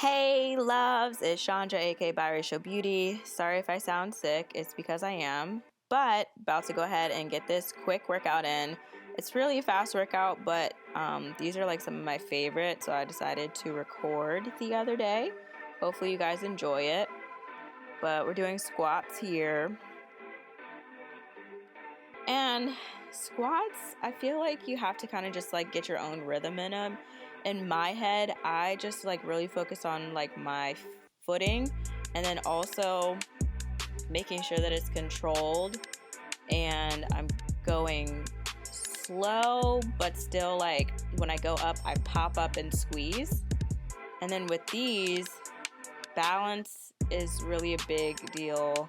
Hey loves, it's Chandra aka Biracial Beauty. Sorry if I sound sick, it's because I am. But about to go ahead and get this quick workout in. It's really a fast workout, but these are like some of my favorites, so I decided to record the other day. Hopefully you guys enjoy it. But we're doing squats here. And squats, I feel like you have to kind of just like get your own rhythm in them. In my head, I just like really focus on like my footing and then also making sure that it's controlled and I'm going slow, but still like when I go up, I pop up and squeeze. And then with these, balance is really a big deal.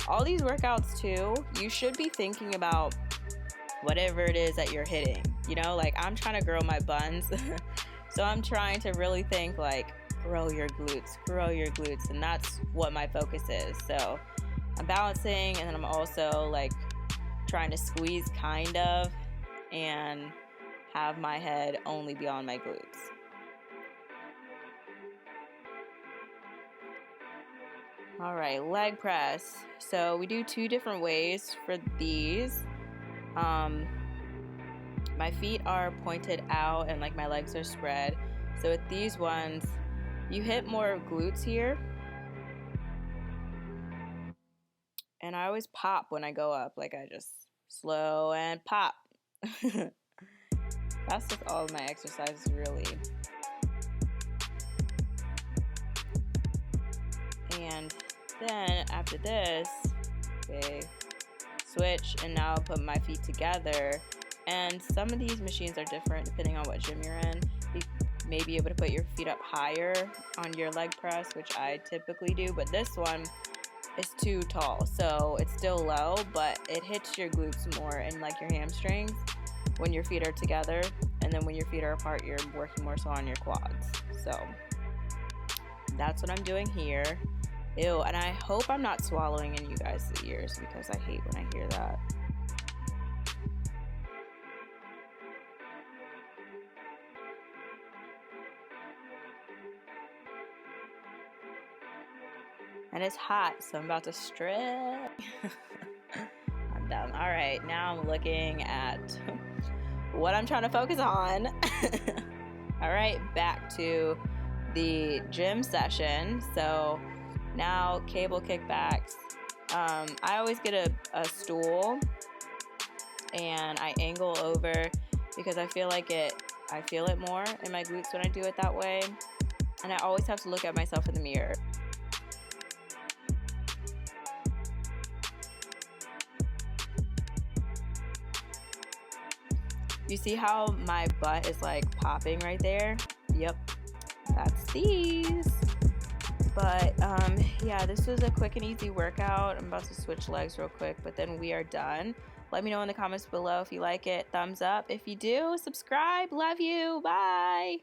All these workouts too, you should be thinking about whatever it is that you're hitting. You know, like I'm trying to grow my buns. So I'm trying to really think like, grow your glutes. And that's what my focus is. So I'm balancing and then I'm also like trying to squeeze kind of and have my head only be on my glutes. All right, leg press. So we do two different ways for these. My feet are pointed out and like my legs are spread. So with these ones, you hit more glutes here. And I always pop when I go up. Like I just slow and pop. That's just all of my exercises really. And then after this, okay, switch, and now I'll put my feet together. And some of these machines are different depending on what gym you're in. You may be able to put your feet up higher on your leg press, which I typically do, but this one is too tall, so it's still low, but it hits your glutes more and like your hamstrings when your feet are together, and then when your feet are apart, you're working more so on your quads. So that's what I'm doing here. Ew, and I hope I'm not swallowing in you guys' ears because I hate when I hear that. And it's hot, so I'm about to stretch. I'm done. All right, now I'm looking at what I'm trying to focus on. All right, back to the gym session. So now cable kickbacks. I always get a stool and I angle over because I feel it more in my glutes when I do it that way. And I always have to look at myself in the mirror. You see how my butt is like popping right there? Yep, that's these. But yeah, this was a quick and easy workout. I'm about to switch legs real quick, but then we are done. Let me know in the comments below if you like it. Thumbs up. If you do, subscribe. Love you. Bye.